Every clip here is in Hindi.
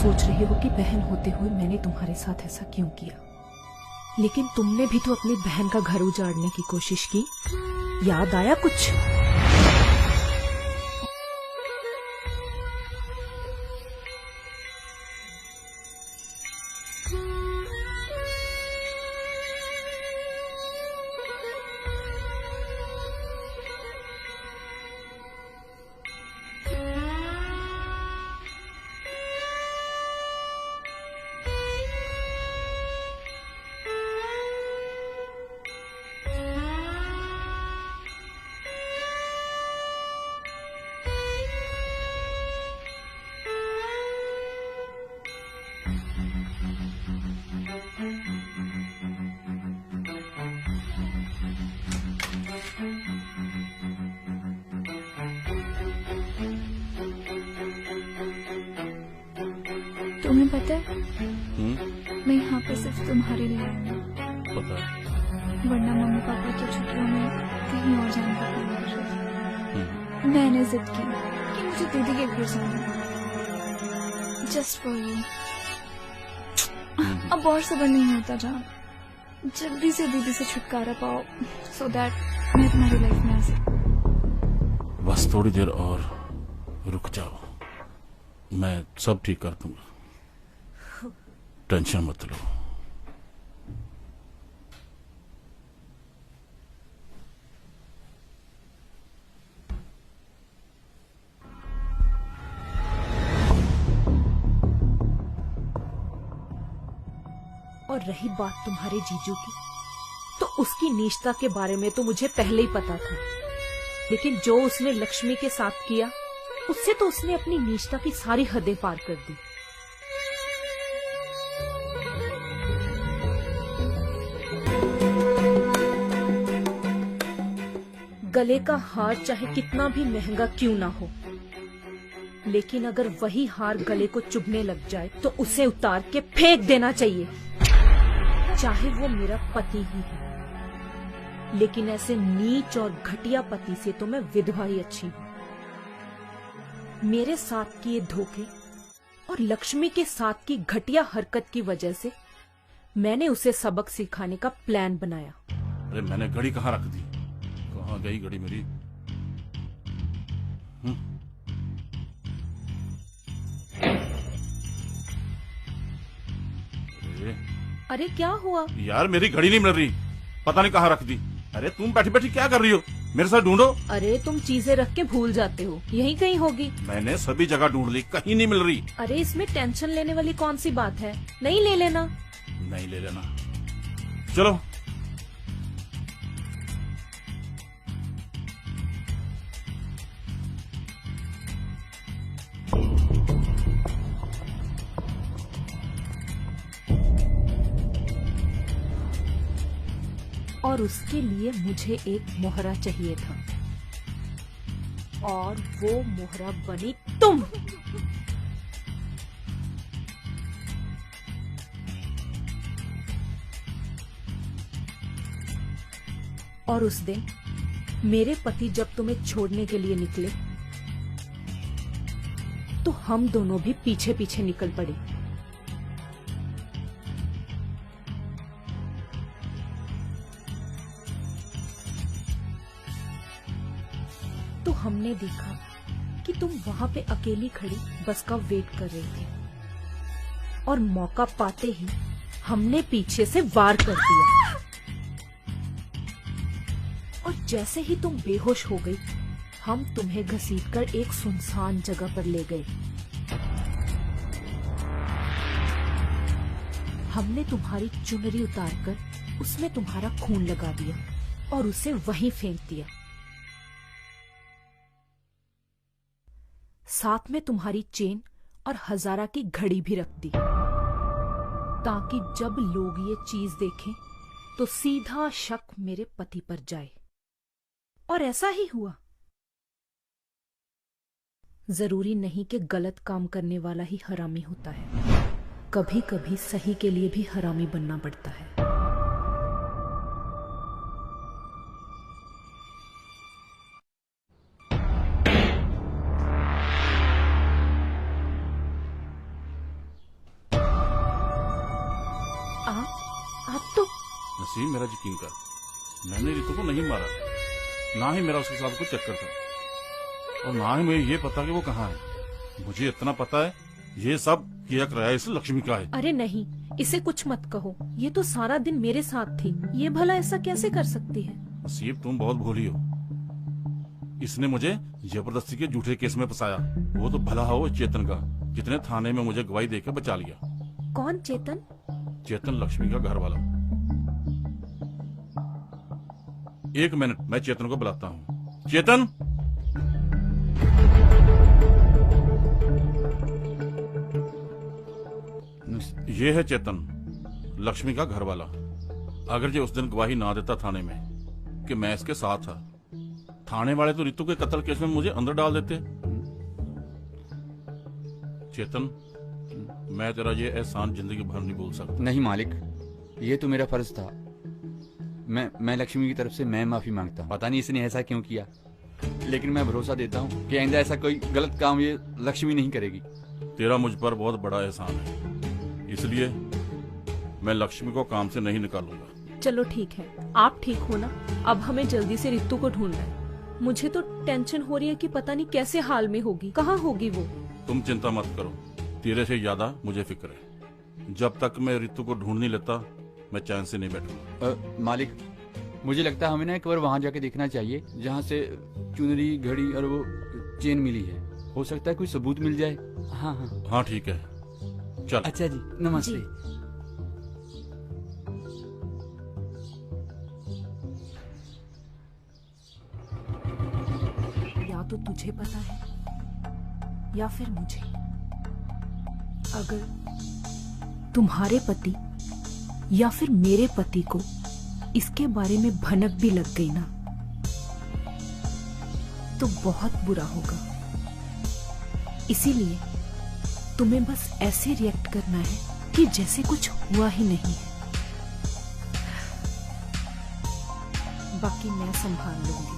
सोच रहे हो कि बहन होते हुए मैंने तुम्हारे साथ ऐसा क्यों किया, लेकिन तुमने भी तो अपनी बहन का घर उजाड़ने की कोशिश की। याद आया कुछ? तुम्हें पता है मैं यहाँ पे सिर्फ तुम्हारे लिए आई हूँ। पता है। वरना मम्मी पापा तो छुट्टियों में कहीं और जाने का प्लान कर रहे थे। मैंने जिद की कि मुझे दीदी के घर जाना है, जस्ट फॉर यू। अब और सबर नहीं होता जान, जल्दी से दीदी से छुटकारा पाओ सो दैट मैं तुम्हारी लाइफ में आ सकूं। बस थोड़ी देर और रुक जाओ, मैं सब ठीक कर दूंगा, टेंशन मत लो। और रही बात तुम्हारे जीजू की, तो उसकी नीचता के बारे में तो मुझे पहले ही पता था, लेकिन जो उसने लक्ष्मी के साथ किया उससे तो उसने अपनी नीचता की सारी हदें पार कर दी। गले का हार चाहे कितना भी महंगा क्यों ना हो, लेकिन अगर वही हार गले को चुभने लग जाए तो उसे उतार के फेंक देना चाहिए, चाहे वो मेरा पति ही है। लेकिन ऐसे नीच और घटिया पति से तो मैं विधवा ही अच्छी हूँ। मेरे साथ किए धोखे और लक्ष्मी के साथ की घटिया हरकत की वजह से मैंने उसे सबक सिखाने का प्लान बनाया। अरे मैंने घड़ी कहाँ रख दी? कहाँ गई घड़ी मेरी? अरे क्या हुआ यार, मेरी घड़ी नहीं मिल रही, पता नहीं कहाँ रख दी। अरे तुम बैठी बैठी क्या कर रही हो? मेरे साथ ढूंढो। अरे तुम चीजें रख के भूल जाते हो, यहीं कहीं होगी। मैंने सभी जगह ढूंढ ली, कहीं नहीं मिल रही। अरे इसमें टेंशन लेने वाली कौन सी बात है, नहीं ले लेना। नहीं ले लेना, चलो। और उसके लिए मुझे एक मोहरा चाहिए था, और वो मोहरा बनी तुम। और उस दिन मेरे पति जब तुम्हें छोड़ने के लिए निकले तो हम दोनों भी पीछे पीछे निकल पड़े। तो हमने देखा कि तुम वहां पे अकेली खड़ी बस का वेट कर रही थी, और मौका पाते ही हमने पीछे से वार कर दिया, और जैसे ही तुम बेहोश हो गई हम तुम्हें घसीटकर एक सुनसान जगह पर ले गए। हमने तुम्हारी चुनरी उतारकर उसमें तुम्हारा खून लगा दिया और उसे वहीं फेंक दिया। साथ में तुम्हारी चेन और हजारा की घड़ी भी रख दी, ताकि जब लोग ये चीज देखें तो सीधा शक मेरे पति पर जाए। और ऐसा ही हुआ। जरूरी नहीं कि गलत काम करने वाला ही हरामी होता है, कभी कभी सही के लिए भी हरामी बनना पड़ता है। आप तो नसीब मेरा यकीन कर, मैंने रितु को नहीं मारा, ना ही मेरा उसके साथ कोई चक्कर था, और ना ही मुझे ये पता कि वो कहाँ है। मुझे इतना पता है ये सब किया कराया इस लक्ष्मी का है। अरे नहीं, इसे कुछ मत कहो, ये तो सारा दिन मेरे साथ थी, ये भला ऐसा कैसे कर सकती है? नसीब तुम बहुत भोली हो, इसने मुझे जबरदस्ती के झूठे केस में फंसाया। वो तो भला हो चेतन का, जितने थाने में मुझे गवाही देकर बचा लिया। कौन चेतन? चेतन लक्ष्मी का घर वाला। एक मिनट, मैं चेतन को बुलाता हूँ। चेतन, ये है चेतन, लक्ष्मी का घर वाला। अगर ये उस दिन गवाही ना देता थाने में कि मैं इसके साथ था, थाने वाले तो रितु के कत्ल केस में मुझे अंदर डाल देते। चेतन, मैं तेरा ये एहसान जिंदगी भर नहीं भूल सकता। नहीं मालिक, ये तो मेरा फर्ज था। मैं लक्ष्मी की तरफ से मैं माफी मांगता हूँ। पता नहीं इसने ऐसा क्यों किया, लेकिन मैं भरोसा देता हूँ कि आइंदा ऐसा कोई गलत काम ये लक्ष्मी नहीं करेगी। तेरा मुझ पर बहुत बड़ा एहसान है, इसलिए मैं लक्ष्मी को काम से नहीं निकालूंगा। चलो ठीक है, आप ठीक हो ना? अब हमें जल्दी से रितु को ढूंढना है। मुझे तो टेंशन हो रही है कि पता नहीं कैसे हाल में होगी, कहाँ होगी वो। तुम चिंता मत करो, तेरे से ज्यादा मुझे फिक्र है। जब तक मैं रितु को ढूंढ नहीं लेता, मैं चैन से नहीं बैठूंगा। मालिक, मुझे लगता है हमें ना एक बार वहाँ जाके देखना चाहिए जहाँ से चुनरी, घड़ी और वो चेन मिली है। हो सकता है कोई सबूत मिल जाए। हाँ हाँ हाँ ठीक है, चल। अच्छा जी, नमस्ते। या तो तुझे पता है या फिर मुझे। अगर तुम्हारे पति या फिर मेरे पति को इसके बारे में भनक भी लग गई ना, तो बहुत बुरा होगा। इसीलिए तुम्हें बस ऐसे रिएक्ट करना है कि जैसे कुछ हुआ ही नहीं है। बाकी मैं संभाल लूंगी।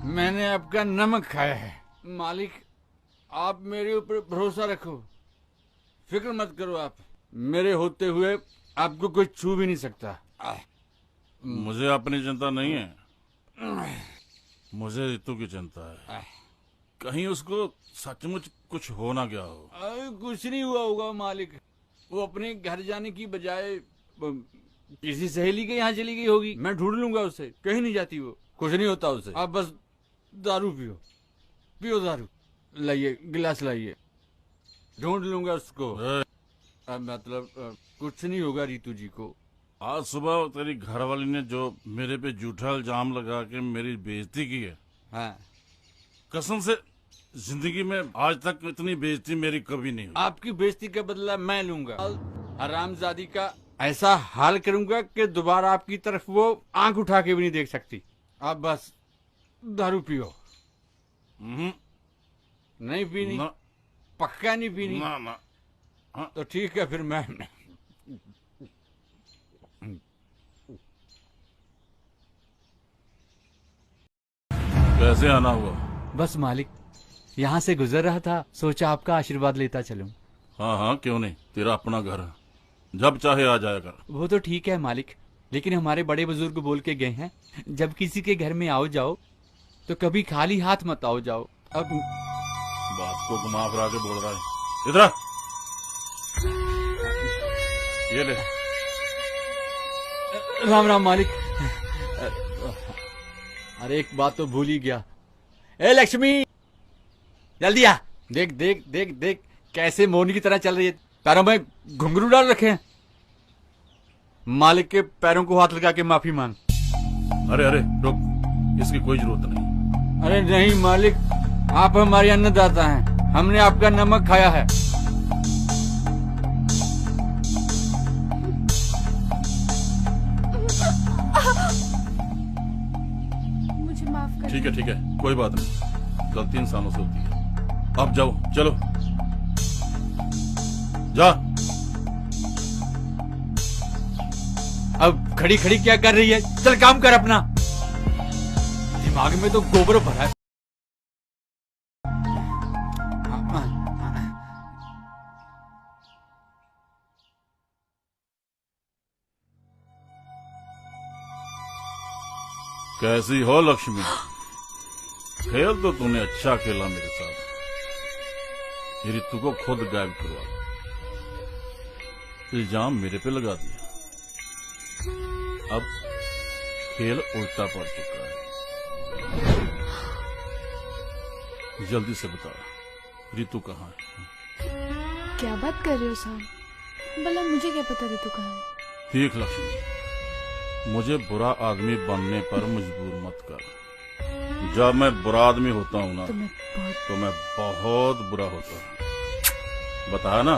मैंने आपका नमक खाया है मालिक। आप मेरे ऊपर भरोसा रखो, फिक्र मत करो। आप मेरे होते हुए आपको कोई छू भी नहीं सकता। मुझे अपनी चिंता नहीं है, मुझे रितु की चिंता है। कहीं उसको सचमुच कुछ हो ना गया हो। कुछ नहीं हुआ होगा मालिक। वो अपने घर जाने की बजाय किसी सहेली के यहाँ चली गई होगी। मैं ढूंढ लूंगा उसे, कहीं नहीं जाती वो। कुछ नहीं होता उसे। आप बस दारू पियो, पियो दारू। लाइए गिलास, लाइए, ढूंढ लूंगा उसको। मतलब कुछ नहीं होगा रितु जी को। आज सुबह तेरी घरवाली ने जो मेरे पे झूठा इल्जाम लगा के मेरी बेइज्जती की है, हाँ, कसम से जिंदगी में आज तक इतनी बेइज्जती मेरी कभी नहीं हुई। आपकी बेइज्जती का बदला मैं लूंगा। हरामजादी का ऐसा हाल करूंगा कि दोबारा आपकी तरफ वो आंख उठा के भी नहीं देख सकती। आप बस दारू पियो। नहीं पीनी ना, पक्का नहीं पीनी ना, ना। हाँ। तो ठीक है, फिर मैं कैसे आना हुआ? बस मालिक, यहाँ से गुजर रहा था, सोचा आपका आशीर्वाद लेता चलूं। हाँ हाँ, क्यों नहीं, तेरा अपना घर है, जब चाहे आ जाया कर। वो तो ठीक है मालिक, लेकिन हमारे बड़े बुजुर्ग बोल के गए हैं, जब किसी के घर में आओ जाओ तो कभी खाली हाथ मत आओ जाओ। अब बात को घुमा फिरा के बोल रहा है। इधर आ। ये ले। राम राम मालिक। अरे एक बात तो भूल ही गया। ए लक्ष्मी, जल्दी आ। देख देख देख देख कैसे मोरनी की तरह चल रही है। पैरों में घुंघरू डाल रखे हैं। मालिक के पैरों को हाथ लगा के माफी मांग। अरे अरे रुक, इसकी कोई जरूरत नहीं। अरे नहीं मालिक, आप हमारे अन्नदाता हैं, हमने आपका नमक खाया है। मुझे माफ कर। ठीक है, कोई बात नहीं, गलती इंसानों से होती है। अब जाओ, चलो जा। अब खड़ी खड़ी क्या कर रही है? चल काम कर अपना। दिमाग में तो गोबर भरा है। कैसी हो लक्ष्मी? खेल तो तूने अच्छा खेला मेरे साथ, ये रितु को खुद गायब करवा, इल्जाम मेरे पे लगा दिया। अब खेल उल्टा पड़ चुका है। जल्दी से बता, रितु कहाँ है? क्या बात कर रहे हो साहब? भला मुझे क्या पता रितु कहाँ है? ठीक लक्ष्मी, मुझे बुरा आदमी बनने पर मजबूर मत कर। जब मैं बुरा आदमी होता हूँ ना तो मैं बहुत बुरा होता हूँ। बता ना,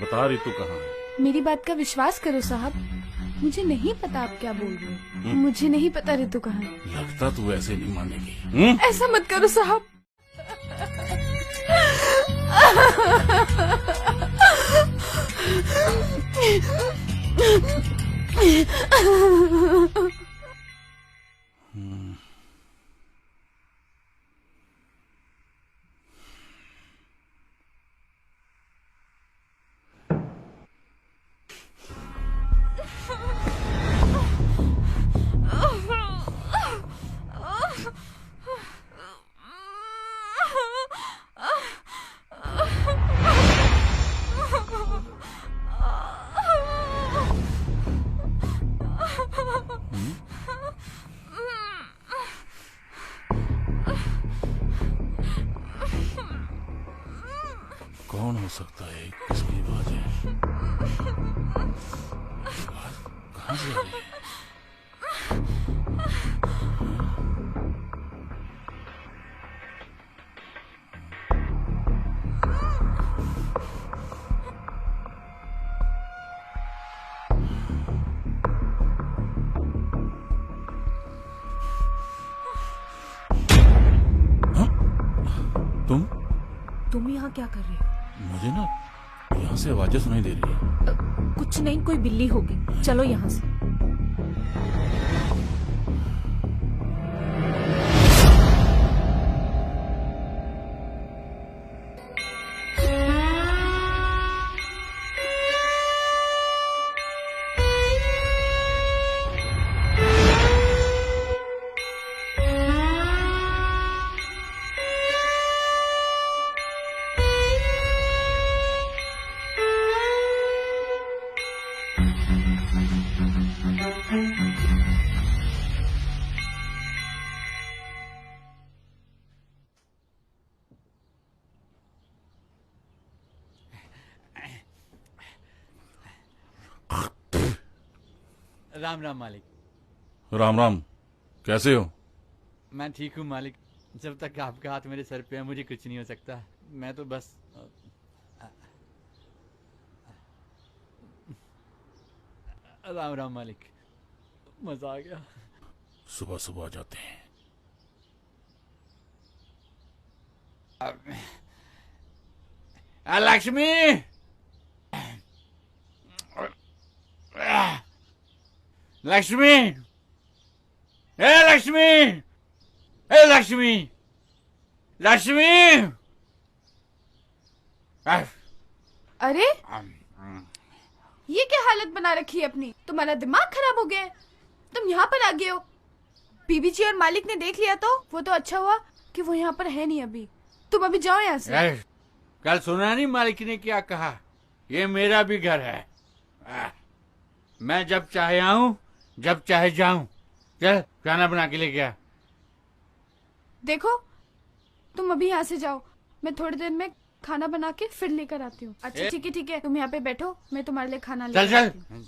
बता रितु कहाँ है? मेरी बात का विश्वास करो साहब, मुझे नहीं पता आप क्या बोल रहे हो। मुझे नहीं पता रितु कहाँ है। लगता तू ऐसे नहीं मानेगी। ऐसा मत करो साहब। कौन हो सकता है? किसकी आवाज है? आवाज कहाँ से आ रही है? तुम यहाँ क्या कर रहे हो? मुझे ना यहाँ से आवाजें सुनाई दे रही है। कुछ नहीं, कोई बिल्ली होगी। चलो यहाँ से। राम राम मालिक। राम राम, कैसे हो? मैं ठीक हूँ मालिक। जब तक आपका हाथ मेरे सर पे है मुझे कुछ नहीं हो सकता। मैं तो बस राम राम मालिक। मजा आ गया। सुबह सुबह आ जाते हैं। लक्ष्मी, लक्ष्मी, ए लक्ष्मी, ए लक्ष्मी, लक्ष्मी। अरे ये क्या हालत बना रखी है अपनी? तुम्हारा दिमाग खराब हो गया है? तुम यहाँ पर आ गए हो। बीबी जी और मालिक ने देख लिया तो वो तो अच्छा हुआ कि वो यहाँ पर है नहीं अभी। तुम अभी जाओ यहाँ से। कल सुना नहीं मालिक ने क्या कहा? ये मेरा भी घर है। मैं जब चाहे आऊं, जब चाहे जाऊं। चल खाना बना के ले गया। देखो तुम अभी यहाँ से जाओ, मैं थोड़ी देर में खाना बना के फिर लेकर आती हूँ। अच्छा ठीक है ठीक है, तुम यहाँ पे बैठो, मैं तुम्हारे लिए खाना चल लेकर चल। आती हूँ।